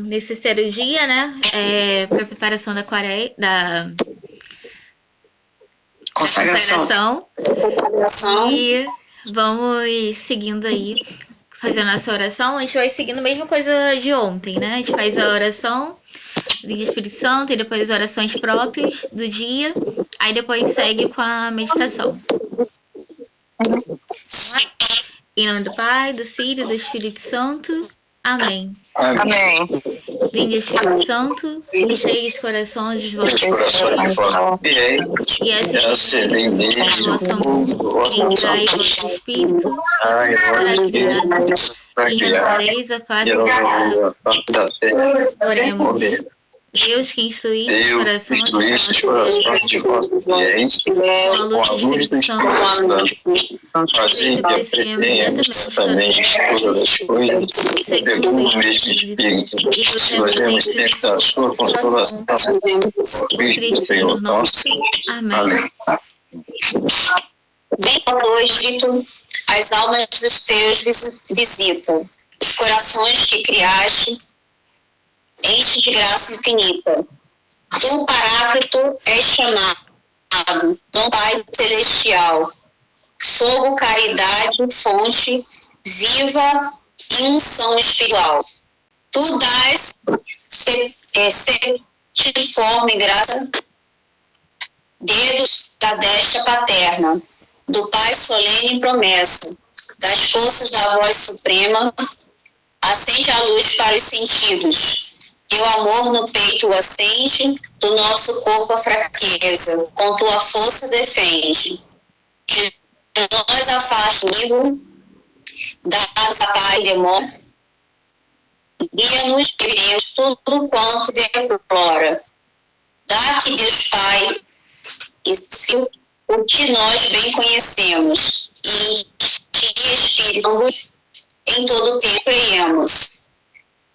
nesse terceiro dia, né? Para preparação da consagração. E vamos seguindo aí, fazendo essa oração. A gente vai seguindo a mesma coisa de ontem, né? A gente faz a oração do Espírito Santo e depois as orações próprias do dia. Aí depois segue com a meditação. Em nome do Pai, do Filho e do Espírito Santo. Amém. Amém. Vinde, Espírito Santo, enchei os corações dos vossos fiéis, e acendei o vosso amor. Entrai o vosso Espírito, para criar, e renovareis a face da terra. Oremos. Deus que instruísse os corações de vossos fiéis, com a luz do Espírito Santo, fazei que apreciemos exatamente todas as coisas, segundo o mesmo Espírito, e gozemos sempre da sua consolação. Cristo Senhor nosso. Amém. Bem, ó Espírito, as almas dos teus visitam, os corações que criaste, enche de graça infinita. Tu, Paráclito, és chamado, Dom Pai Celestial, fogo, caridade, fonte, viva e unção espiritual. Tu dás septiforme graça, dedos da destra paterna, do Pai solene promessa, das forças da voz suprema, acende a luz para os sentidos. Teu amor no peito acende, do nosso corpo a fraqueza, com tua força defende. De nós afasta o inimigo, dá-nos a paz e demora. Guia-nos e veremos tudo quanto deplora. Dá que Deus Pai e Filho, o que nós bem conhecemos, e em ti, Espírito, em todo o tempo creiamos.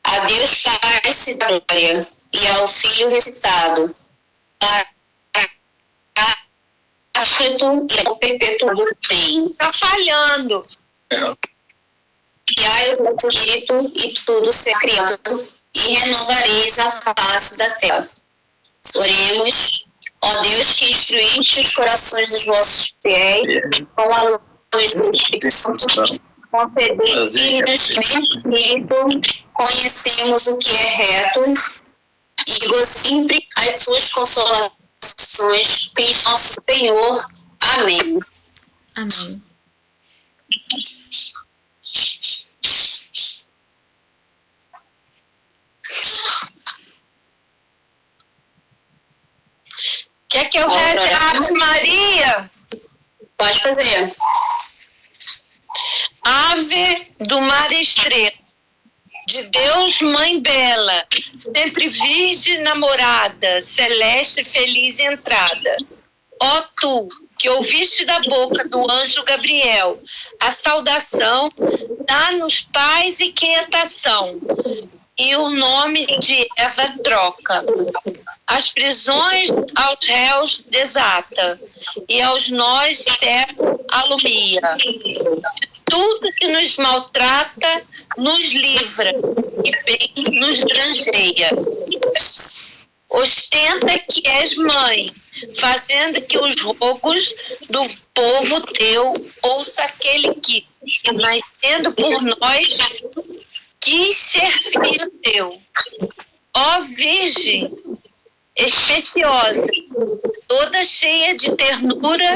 A Deus Pai se dá glória, e ao Filho recitado, Paráclito e ao perpetuado bem. Está falhando. E ai o Espírito e tudo ser criado, e renovareis a face da terra. Oremos, ó Deus que instruíste os corações dos vossos fiéis, com a luz do Espírito Santo, concedei-nos que no Espírito conhecemos o que é reto e sempre as suas consolações, Cristo nosso Senhor. Amém. Amém. Quer que eu reze a Ave Maria? Pode fazer. Ave do mar estrela, de Deus mãe bela, sempre virgem namorada, celeste feliz entrada. Ó tu, que ouviste da boca do anjo Gabriel a saudação, dá-nos paz e quietação, e o nome de Eva troca. As prisões aos réus desata, e aos nós cego alumia. Tudo que nos maltrata, nos livra, e bem nos granjeia. Ostenta que és mãe, fazendo que os rogos do povo teu ouça aquele que, nascendo por nós, quis ser filho teu. Ó Virgem especiosa, toda cheia de ternura,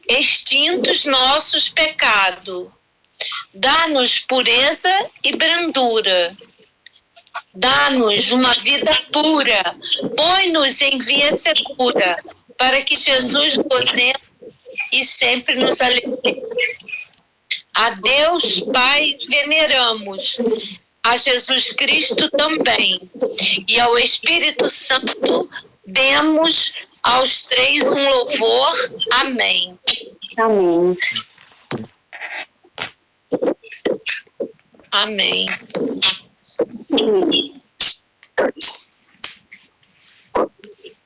extintos nossos pecados. Dá-nos pureza e brandura. Dá-nos uma vida pura. Põe-nos em via segura, para que Jesus gozemos e sempre nos alegre. A Deus Pai veneramos, a Jesus Cristo também, e ao Espírito Santo demos aos três um louvor. Amém. Amém. Amém.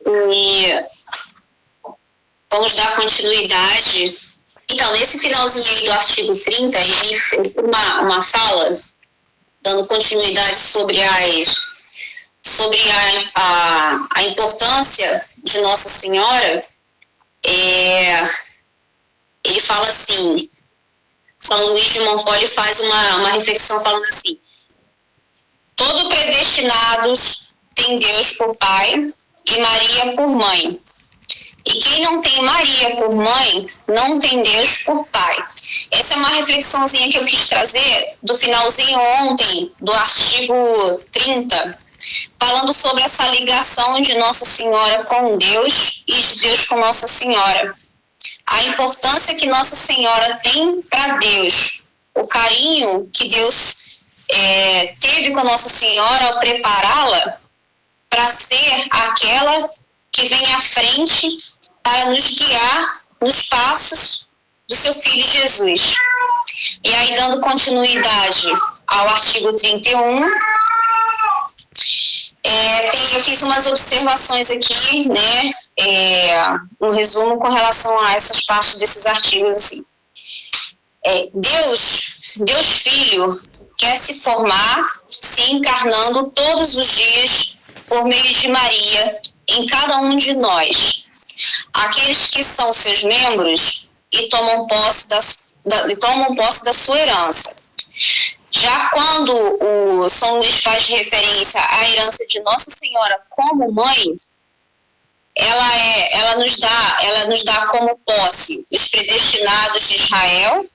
E vamos dar continuidade. Então, nesse finalzinho aí do artigo 30, ele fez uma fala dando continuidade sobre as sobre a importância de Nossa Senhora, ele fala assim, São Luís de Montfort faz uma reflexão falando assim: todo predestinados tem Deus por Pai e Maria por Mãe. E quem não tem Maria por mãe, não tem Deus por pai. Essa é uma reflexãozinha que eu quis trazer do finalzinho ontem, do artigo 30, falando sobre essa ligação de Nossa Senhora com Deus e de Deus com Nossa Senhora. A importância que Nossa Senhora tem para Deus, o carinho que Deus teve com Nossa Senhora ao prepará-la para ser aquela que vem à frente para nos guiar nos passos do seu Filho Jesus. E aí, dando continuidade ao artigo 31, eu fiz umas observações aqui, né, um resumo com relação a essas partes desses artigos. Assim. Deus Filho quer se formar, se encarnando todos os dias por meio de Maria, em cada um de nós. Aqueles que são seus membros e tomam posse da sua herança. Já quando o São Luís faz referência à herança de Nossa Senhora como mãe, ela nos dá como posse os predestinados de Israel,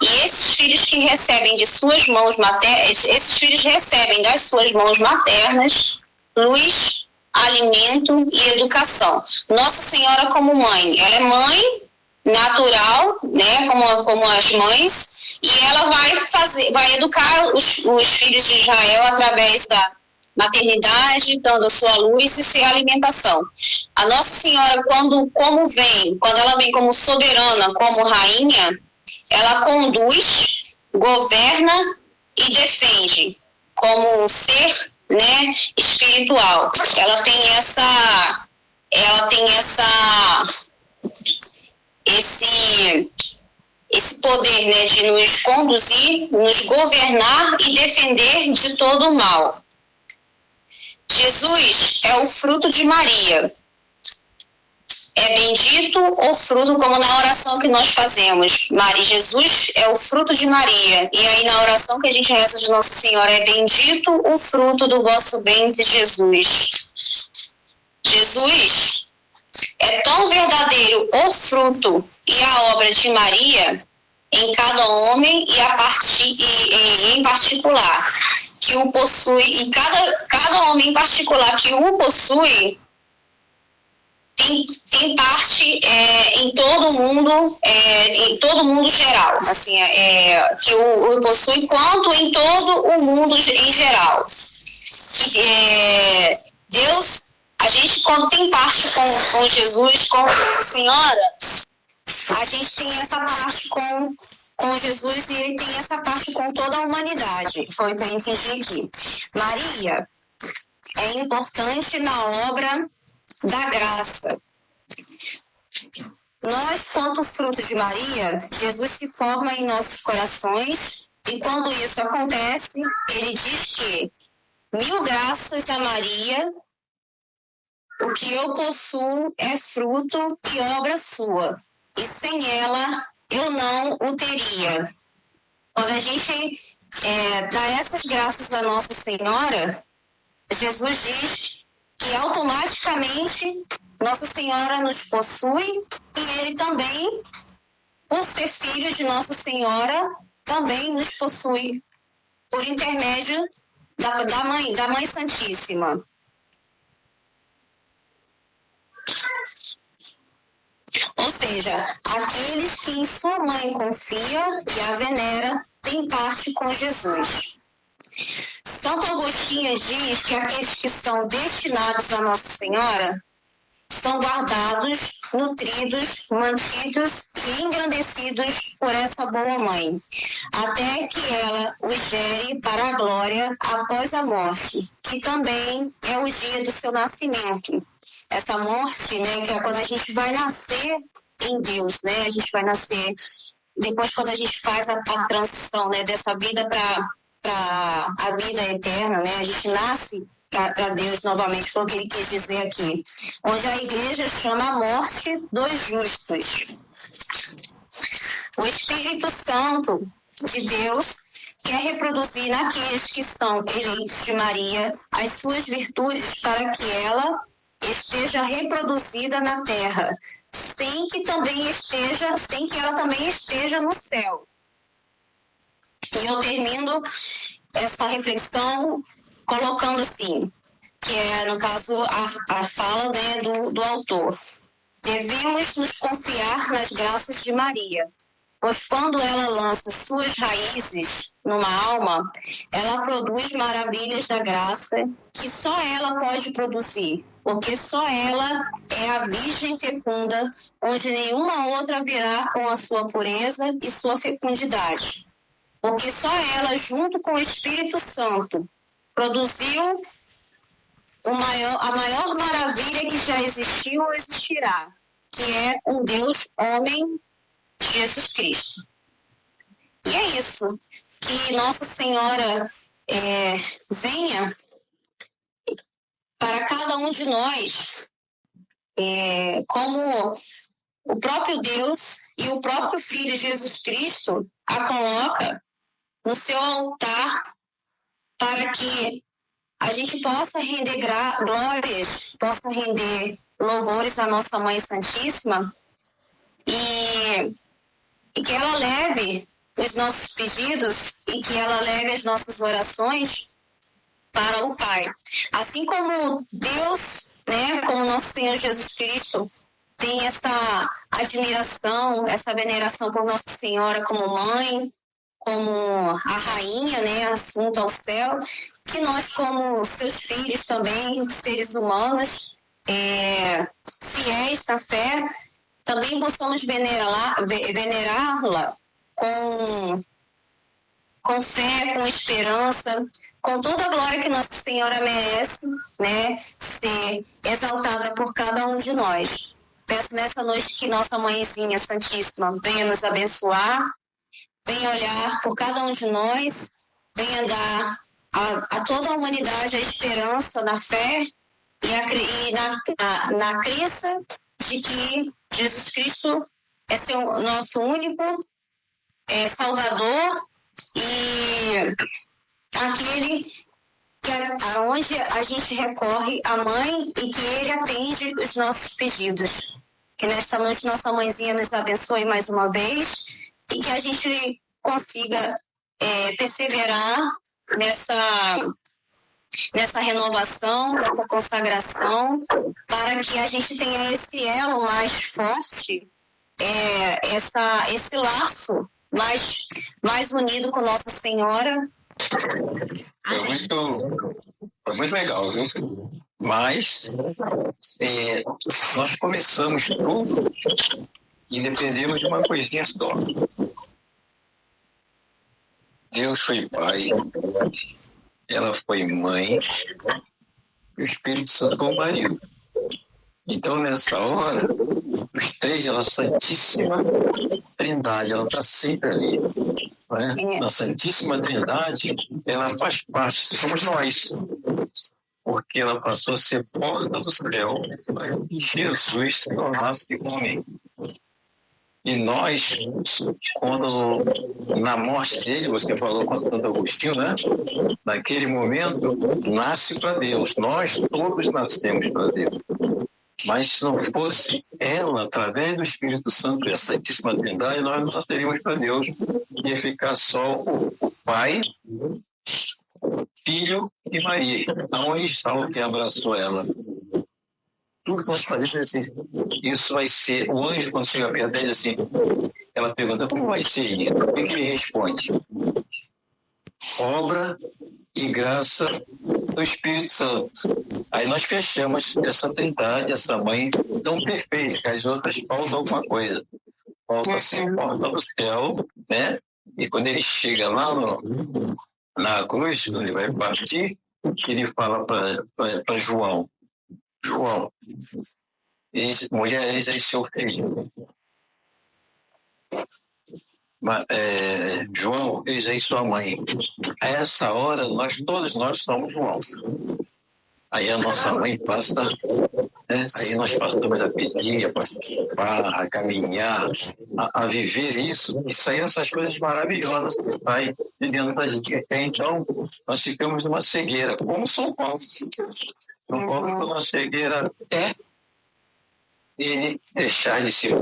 e esses filhos que recebem de suas mãos maternas, esses filhos recebem das suas mãos maternas luz, alimento e educação. Nossa Senhora como mãe, ela é mãe natural, né, como as mães, e ela vai educar os filhos de Israel através da maternidade, dando a sua luz e sua alimentação. A Nossa Senhora, quando ela vem como soberana, como rainha, ela conduz, governa e defende como um ser, né, espiritual. Ela tem esse poder, né, de nos conduzir, nos governar e defender de todo o mal. Jesus é o fruto de Maria. É bendito o fruto, como na oração que nós fazemos. Jesus é o fruto de Maria. E aí na oração que a gente reza de Nossa Senhora, é bendito o fruto do vosso ventre, Jesus. Jesus é tão verdadeiro o fruto e a obra de Maria em cada homem e em particular que o possui, e cada homem em particular que o possui tem parte em todo mundo geral, assim, que o possui quanto em todo o mundo em geral. Deus, a gente quando tem parte com Jesus, com a Senhora, a gente tem essa parte com Jesus e ele tem essa parte com toda a humanidade. Foi o que eu entendi aqui. Maria é importante na obra da graça. Nós, quanto fruto de Maria, Jesus se forma em nossos corações, e quando isso acontece, ele diz que 1000 graças a Maria, o que eu possuo é fruto e obra sua, e sem ela eu não o teria. Quando a gente dá essas graças a Nossa Senhora, Jesus diz que automaticamente Nossa Senhora nos possui, e ele também, por ser filho de Nossa Senhora, também nos possui por intermédio da Mãe Santíssima. Ou seja, aqueles que em sua mãe confia e a venera têm parte com Jesus. Santo Agostinho diz que aqueles que são destinados a Nossa Senhora são guardados, nutridos, mantidos e engrandecidos por essa boa mãe, até que ela os gere para a glória após a morte, que também é o dia do seu nascimento. Essa morte, né, que é quando a gente vai nascer em Deus, né? A gente vai nascer, depois quando a gente faz a transição, né, dessa vida para a vida eterna, né? A gente nasce para Deus novamente, foi o que ele quis dizer aqui, onde a igreja chama a morte dos justos. O Espírito Santo de Deus quer reproduzir naqueles que são eleitos de Maria as suas virtudes para que ela esteja reproduzida na terra, sem que ela também esteja no céu. E eu termino essa reflexão colocando assim, que é, no caso, a fala, né, do autor. Devemos nos confiar nas graças de Maria, pois quando ela lança suas raízes numa alma, ela produz maravilhas da graça que só ela pode produzir, porque só ela é a Virgem fecunda, onde nenhuma outra virá com a sua pureza e sua fecundidade. Porque só ela, junto com o Espírito Santo, produziu a maior maravilha que já existiu ou existirá, que é um Deus homem, Jesus Cristo. E é isso, que Nossa Senhora venha para cada um de nós, como o próprio Deus e o próprio Filho Jesus Cristo a coloca no seu altar, para que a gente possa render glórias, possa render louvores à nossa Mãe Santíssima e que ela leve os nossos pedidos e que ela leve as nossas orações para o Pai. Assim como Deus, né, como nosso Senhor Jesus Cristo, tem essa admiração, essa veneração por Nossa Senhora como mãe, como a rainha, né, assunto ao céu, que nós, como seus filhos também, seres humanos, fiéis à fé, também possamos venerá-la com fé, com esperança, com toda a glória que Nossa Senhora merece, né, ser exaltada por cada um de nós. Peço nessa noite que Nossa Mãezinha Santíssima venha nos abençoar, venha olhar por cada um de nós, venha dar a toda a humanidade a esperança na fé e na crença de que Jesus Cristo é nosso único Salvador e aquele aonde a gente recorre à Mãe e que Ele atende os nossos pedidos. Que nesta noite Nossa Mãezinha nos abençoe mais uma vez e que a gente consiga perseverar nessa renovação, nessa consagração, para que a gente tenha esse elo mais forte, esse laço mais unido com Nossa Senhora. Foi muito legal, viu? Mas nós começamos tudo e dependemos de uma coisinha só. Deus foi Pai, ela foi Mãe, e o Espírito Santo como marido. Então, nessa hora, os três, ela Santíssima Trindade, ela está sempre ali. Não é? Na Santíssima Trindade, ela faz parte, somos nós. Porque ela passou a ser porta do céu para que Jesus se tornasse homem. E nós, quando na morte dele, você falou com Santo Agostinho, né? Naquele momento, nasce para Deus. Nós todos nascemos para Deus. Mas se não fosse ela, através do Espírito Santo e a Santíssima Trindade, nós não nasceríamos para Deus. Ia ficar só o Pai, Filho e Maria. Aonde está o que abraçou ela? Tudo que nós fazemos assim, isso vai ser, o anjo quando chega perto dele assim, ela pergunta, como vai ser isso? O que ele responde? Obra e graça do Espírito Santo. Aí nós fechamos essa trindade, essa mãe tão perfeita, que as outras faltam alguma coisa. Falta assim, porta do céu, né? E quando ele chega lá na cruz, quando ele vai partir, ele fala para João, mulher, eis aí seu filho. João, eis aí sua mãe. A essa hora, todos nós somos João. Aí a nossa mãe passa, né? Aí nós passamos a pedir, a participar, a caminhar, a viver isso, e sair essas coisas maravilhosas que saem de dentro da gente. Até então, nós ficamos numa cegueira, como São Paulo. São Paulo ficou numa cegueira até ele deixar de ser,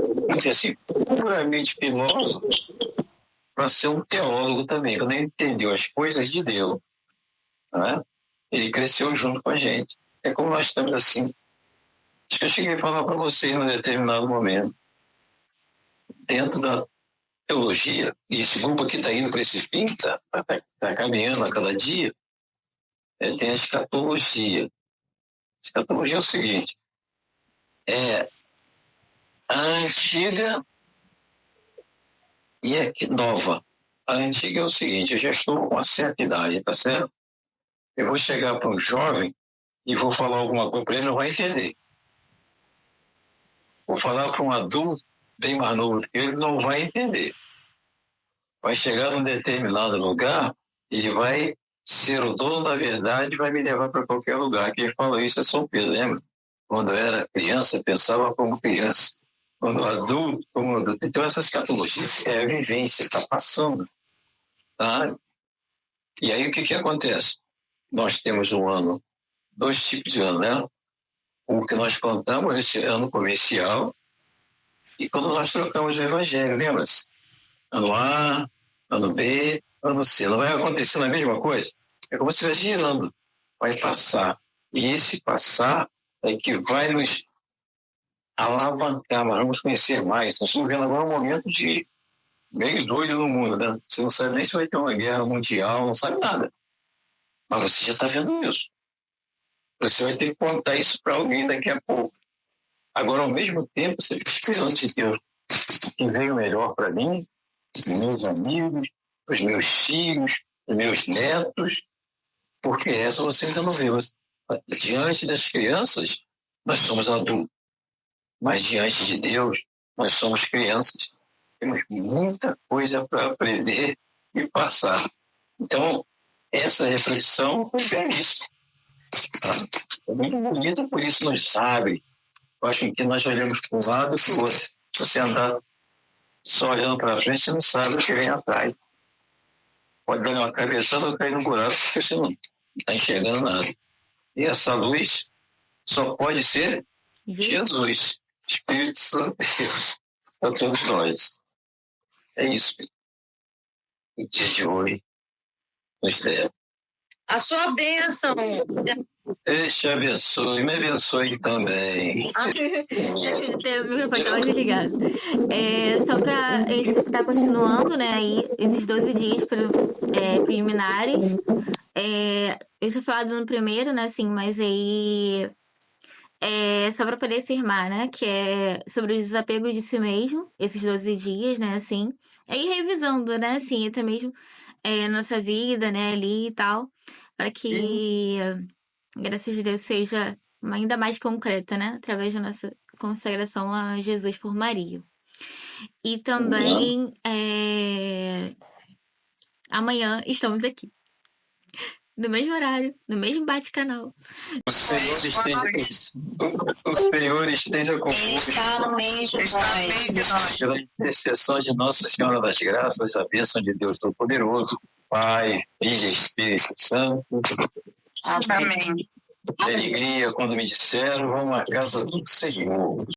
assim, puramente filósofo para ser um teólogo também. Quando ele entendeu as coisas de Deus, né? Ele cresceu junto com a gente. É como nós estamos assim. Acho que eu cheguei a falar para vocês num determinado momento. Dentro da teologia, e esse grupo aqui está indo para esse fim, está caminhando a cada dia, tem a escatologia. A escatologia é o seguinte, é a antiga e a nova. A antiga é o seguinte, eu já estou com uma certa idade, tá certo? Eu vou chegar para um jovem e vou falar alguma coisa para ele, não vai entender. Vou falar para um adulto bem mais novo que ele, não vai entender. Vai chegar num determinado lugar, ele vai ser o dono da verdade e vai me levar para qualquer lugar. Quem falou isso é São Pedro, lembra? Quando eu era criança, pensava como criança. Quando adulto, como adulto. Então, essa escatologia é a vivência, está passando. Tá? E aí, o que acontece? Nós temos um ano, 2 tipos de ano, né? O que nós plantamos esse ano comercial e quando nós trocamos o evangelho, lembra-se? Ano A, ano B, ano C. Não vai acontecer a mesma coisa? É como se estivesse girando. Vai passar. E esse passar é que vai nos alavancar, nós vamos conhecer mais. Nós estamos vendo agora um momento de meio doido no mundo, né? Você não sabe nem se vai ter uma guerra mundial, não sabe nada. Mas você já está vendo isso. Você vai ter que contar isso para alguém daqui a pouco. Agora, ao mesmo tempo, você fica esperando de Deus que veio melhor para mim, os meus amigos, os meus filhos, os meus netos, porque essa você ainda não viu. Diante das crianças, nós somos adultos. Mas diante de Deus, nós somos crianças. Temos muita coisa para aprender e passar. Então, essa reflexão foi belíssima. É muito bonita, por isso nos abre. Eu acho que nós olhamos para um lado e para o outro. Se você andar só olhando para frente, você não sabe o que vem atrás. Pode dar uma cabeçada ou cair no buraco, porque você não está enxergando nada. E essa luz só pode ser Jesus, Espírito Santo de Deus, para todos nós. É isso. O dia de hoje nos deve. A sua bênção. Deus te abençoe, me abençoe também. O microfone estava desligado. Só para a gente estar continuando, né, aí, esses 12 dias preliminares. Eu tinha falado no primeiro, né, assim, mas aí só para poder afirmar, né, que é sobre o desapego de si mesmo, esses 12 dias, né, assim. Aí revisando, né, assim, até mesmo nossa vida, né, ali e tal, para que graças a Deus seja ainda mais concreta, né, através da nossa consagração a Jesus por Maria. E também amanhã estamos aqui. No mesmo horário, no mesmo bate-canal. O Senhor esteja convosco. Está no meio de nós. Pela intercessão de Nossa Senhora das Graças, a bênção de Deus Todo-Poderoso, Pai, Filho e Espírito Santo. Amém. De alegria quando me disseram, vamos à casa do Senhor.